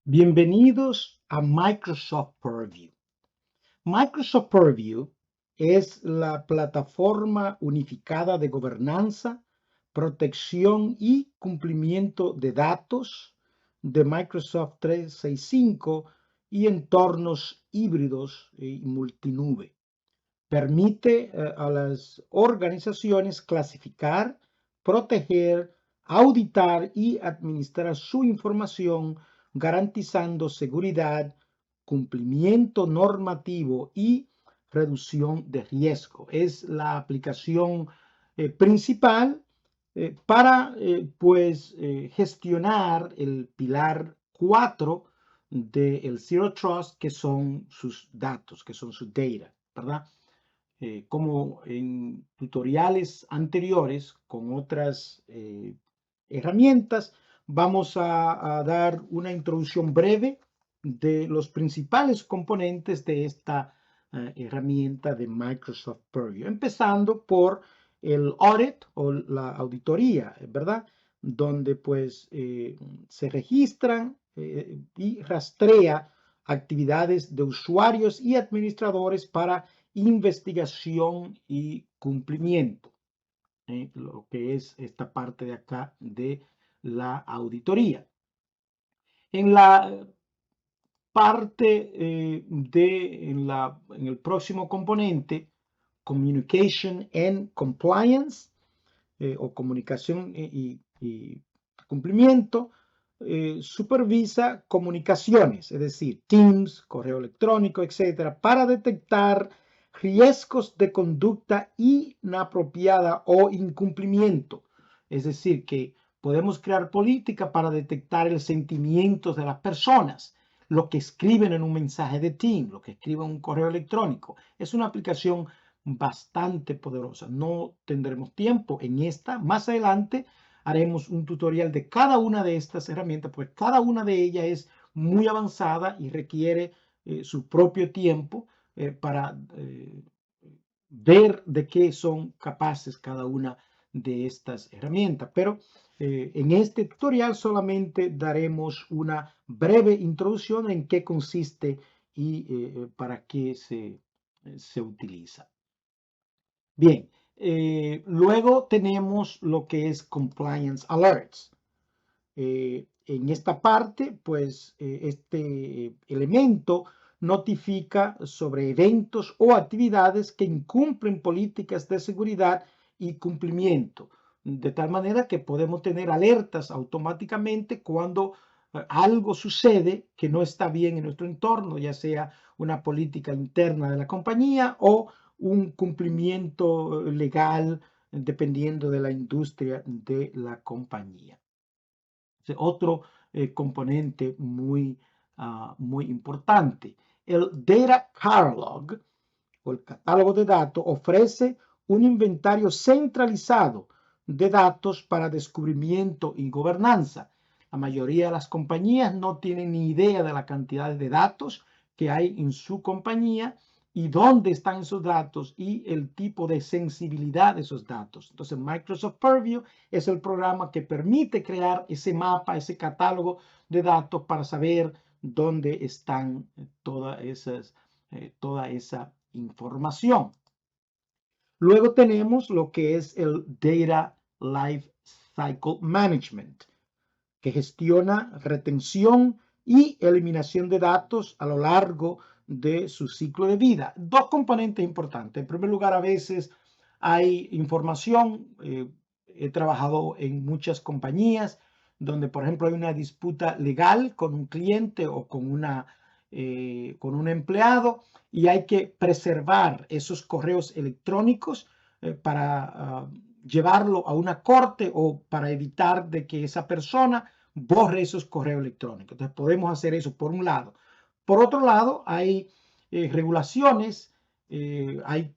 Bienvenidos a Microsoft Purview. Microsoft Purview es la plataforma unificada de gobernanza, protección y cumplimiento de datos de Microsoft 365 y entornos híbridos y multinube. Permite a las organizaciones clasificar, proteger, auditar y administrar su información, garantizando seguridad, cumplimiento normativo y reducción de riesgo. Es la aplicación principal para gestionar el pilar 4 del Zero Trust, que son sus datos, que son su data, ¿verdad? Como en tutoriales anteriores con otras herramientas, vamos a dar una introducción breve de los principales componentes de esta herramienta de Microsoft Purview, empezando por el audit o la auditoría, ¿verdad? Donde se registran y rastrea actividades de usuarios y administradores para investigación y cumplimiento, lo que es esta parte de acá de la auditoría. En la parte en el próximo componente, Communication and Compliance, o comunicación y cumplimiento, supervisa comunicaciones, es decir, Teams, correo electrónico, etcétera, para detectar riesgos de conducta inapropiada o incumplimiento. Es decir, que podemos crear política para detectar el sentimiento de las personas, lo que escriben en un mensaje de Teams, lo que escriben en un correo electrónico. Es una aplicación bastante poderosa. No tendremos tiempo en esta. Más adelante haremos un tutorial de cada una de estas herramientas, pues cada una de ellas es muy avanzada y requiere su propio tiempo para ver de qué son capaces cada una de estas herramientas. Pero en este tutorial solamente daremos una breve introducción en qué consiste y para qué se utiliza. Bien, luego tenemos lo que es Compliance Alerts. En esta parte, este elemento notifica sobre eventos o actividades que incumplen políticas de seguridad y cumplimiento, de tal manera que podemos tener alertas automáticamente cuando algo sucede que no está bien en nuestro entorno, ya sea una política interna de la compañía o un cumplimiento legal dependiendo de la industria de la compañía. Otro componente muy importante. El Data Catalog o el catálogo de datos ofrece un inventario centralizado de datos para descubrimiento y gobernanza. La mayoría de las compañías no tienen ni idea de la cantidad de datos que hay en su compañía y dónde están esos datos y el tipo de sensibilidad de esos datos. Entonces, Microsoft Purview es el programa que permite crear ese mapa, ese catálogo de datos para saber dónde están toda esa información. Luego tenemos lo que es el Data Lifecycle Management, que gestiona retención y eliminación de datos a lo largo de su ciclo de vida. Dos componentes importantes. En primer lugar, a veces hay información. He trabajado en muchas compañías donde, por ejemplo, hay una disputa legal con un cliente o con un empleado y hay que preservar esos correos electrónicos para llevarlo a una corte o para evitar de que esa persona borre esos correos electrónicos. Entonces podemos hacer eso por un lado. Por otro lado, hay regulaciones, hay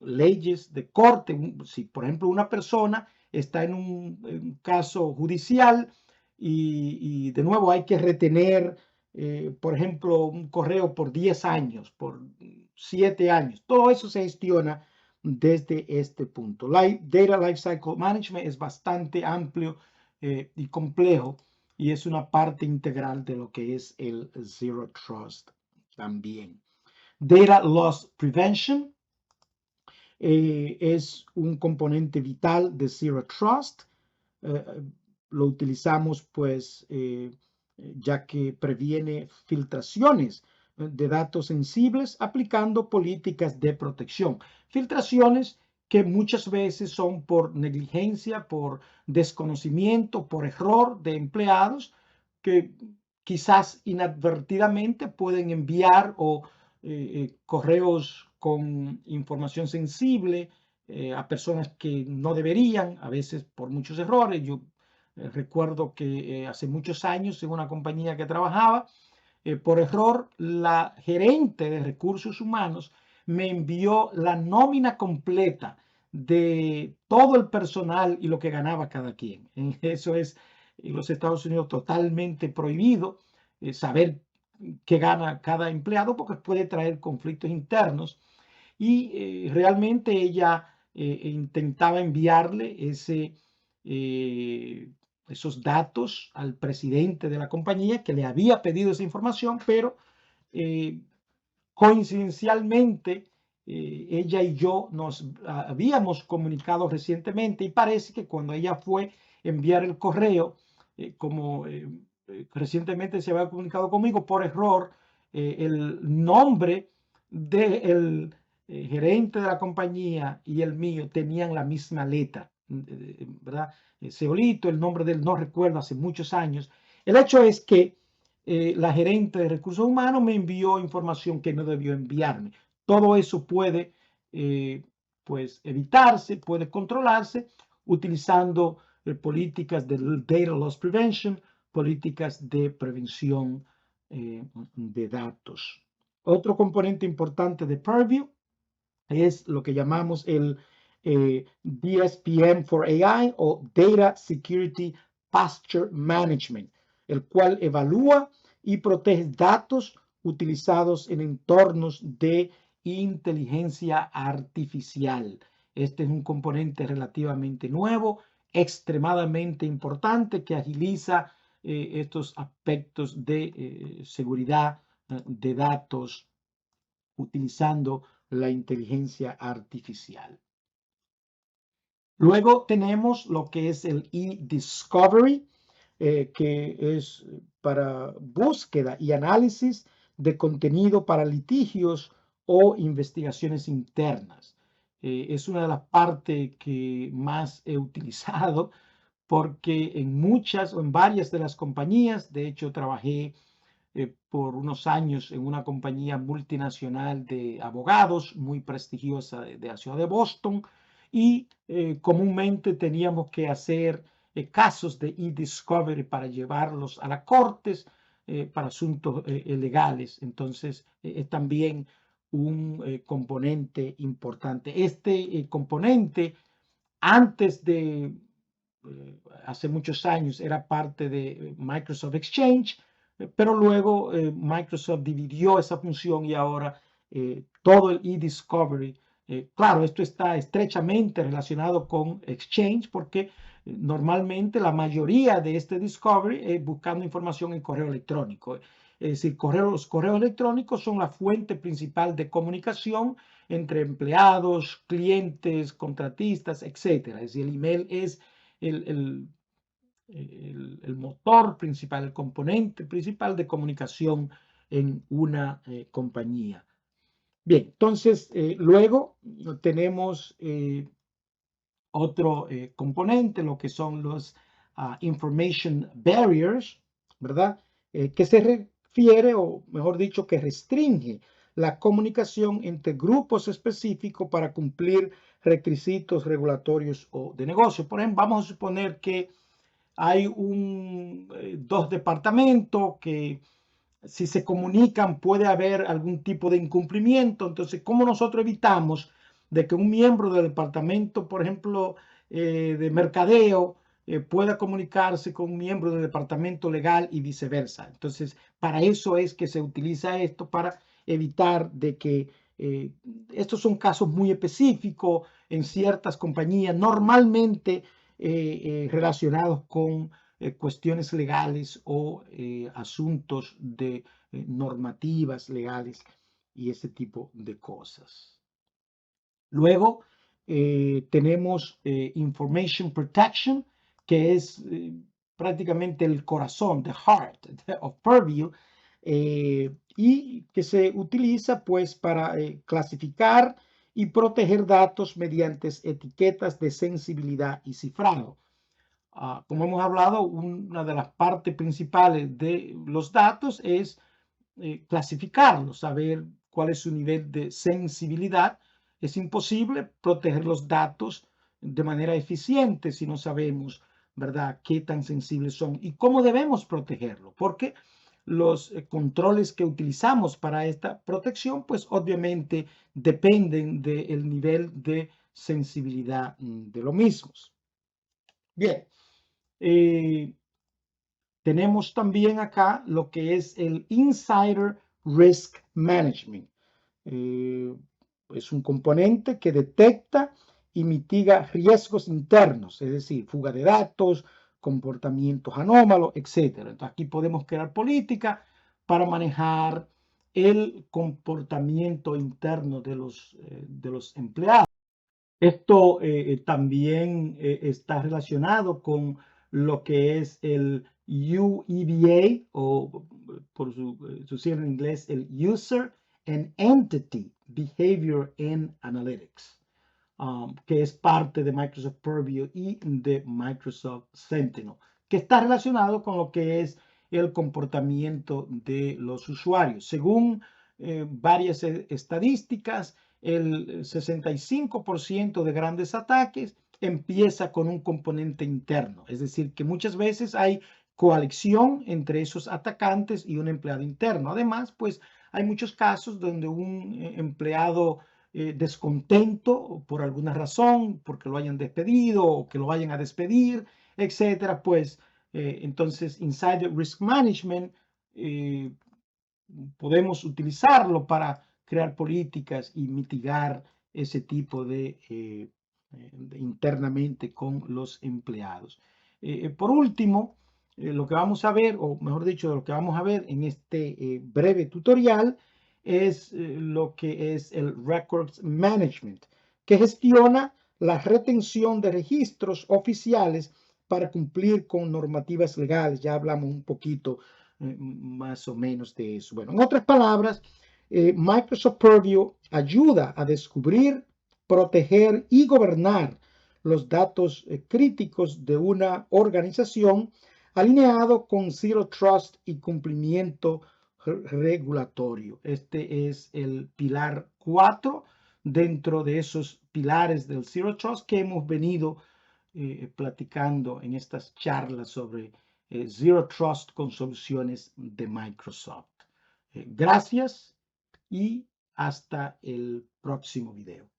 leyes de corte. Si, por ejemplo, una persona está en un caso judicial y de nuevo hay que retener, por ejemplo, un correo por 10 años, por 7 años, todo eso se gestiona desde este punto. Data Lifecycle Management es bastante amplio y complejo y es una parte integral de lo que es el Zero Trust también. Data Loss Prevention es un componente vital de Zero Trust. Lo utilizamos pues ya que previene filtraciones de datos sensibles aplicando políticas de protección. Filtraciones que muchas veces son por negligencia, por desconocimiento, por error de empleados que quizás inadvertidamente pueden enviar correos con información sensible a personas que no deberían, a veces por muchos errores. Yo recuerdo que hace muchos años en una compañía que trabajaba, por error, la gerente de recursos humanos me envió la nómina completa de todo el personal y lo que ganaba cada quien. Eso es en los Estados Unidos totalmente prohibido, saber qué gana cada empleado porque puede traer conflictos internos. Y realmente ella intentaba enviarle esos datos al presidente de la compañía que le había pedido esa información, pero eh, coincidencialmente ella y yo nos habíamos comunicado recientemente y parece que cuando ella fue a enviar el correo, como recientemente se había comunicado conmigo, por error, el nombre del gerente de la compañía y el mío tenían la misma letra, ¿verdad? Seolito, el nombre de él no recuerdo, hace muchos años. El hecho es que la gerente de recursos humanos me envió información que no debió enviarme. Todo eso puede pues evitarse, puede controlarse utilizando políticas de Data Loss Prevention, políticas de prevención de datos. Otro componente importante de Purview es lo que llamamos el DSPM for AI o Data Security Posture Management, el cual evalúa y protege datos utilizados en entornos de inteligencia artificial. Este es un componente relativamente nuevo, extremadamente importante que agiliza estos aspectos de seguridad de datos utilizando la inteligencia artificial. Luego tenemos lo que es el e-discovery, que es para búsqueda y análisis de contenido para litigios o investigaciones internas. Es una de las partes que más he utilizado porque en muchas o en varias de las compañías, de hecho trabajé por unos años en una compañía multinacional de abogados muy prestigiosa de la ciudad de Boston y comúnmente teníamos que hacer casos de e-discovery para llevarlos a las cortes para asuntos legales. Entonces es también un componente importante. Este componente antes de hace muchos años era parte de Microsoft Exchange, pero luego Microsoft dividió esa función y ahora todo el e-discovery, claro, esto está estrechamente relacionado con Exchange porque normalmente la mayoría de este discovery es buscando información en correo electrónico. Es decir, los correos electrónicos son la fuente principal de comunicación entre empleados, clientes, contratistas, etc. Es decir, el email es el, el motor principal, el componente principal de comunicación en una compañía. Bien, entonces luego tenemos otro componente, lo que son los information barriers, ¿verdad? Que se refiere, o mejor dicho, que restringe la comunicación entre grupos específicos para cumplir requisitos regulatorios o de negocio. Por ejemplo, vamos a suponer que hay dos departamentos que si se comunican puede haber algún tipo de incumplimiento. Entonces, ¿cómo nosotros evitamos de que un miembro del departamento, por ejemplo, de mercadeo, pueda comunicarse con un miembro del departamento legal y viceversa? Entonces, para eso es que se utiliza esto, para evitar de que estos son casos muy específicos en ciertas compañías, normalmente relacionados con cuestiones legales o asuntos de normativas legales y ese tipo de cosas. Luego tenemos Information Protection, que es prácticamente el corazón, the heart of Purview, y que se utiliza pues para clasificar y proteger datos mediante etiquetas de sensibilidad y cifrado. Como hemos hablado, una de las partes principales de los datos es clasificarlos, saber cuál es su nivel de sensibilidad. Es imposible proteger los datos de manera eficiente si no sabemos, ¿verdad?, qué tan sensibles son y cómo debemos protegerlo, porque los controles que utilizamos para esta protección, pues obviamente dependen del nivel de sensibilidad de los mismos. Bien, tenemos también acá lo que es el Insider Risk Management. Es un componente que detecta y mitiga riesgos internos, es decir, fuga de datos, comportamientos anómalos, etc. Entonces aquí podemos crear política para manejar el comportamiento interno de los empleados. Esto también está relacionado con lo que es el UEBA, o por su sigla en inglés, el User and Entity Behavior and Analytics, que es parte de Microsoft Purview y de Microsoft Sentinel, que está relacionado con lo que es el comportamiento de los usuarios. Según varias estadísticas, el 65% de grandes ataques empieza con un componente interno, es decir, que muchas veces hay coalición entre esos atacantes y un empleado interno. Además, pues hay muchos casos donde un empleado descontento por alguna razón, porque lo hayan despedido o que lo vayan a despedir, etcétera, pues entonces Insider Risk Management podemos utilizarlo para crear políticas y mitigar ese tipo de internamente con los empleados. Por último, lo que vamos a ver, o mejor dicho, lo que vamos a ver en este breve tutorial es lo que es el Records Management, que gestiona la retención de registros oficiales para cumplir con normativas legales. Ya hablamos un poquito más o menos de eso. Bueno, en otras palabras, Microsoft Purview ayuda a descubrir, proteger y gobernar los datos críticos de una organización alineado con Zero Trust y cumplimiento regulatorio. Este es el pilar 4 dentro de esos pilares del Zero Trust que hemos venido platicando en estas charlas sobre Zero Trust con soluciones de Microsoft. Gracias y hasta el próximo video.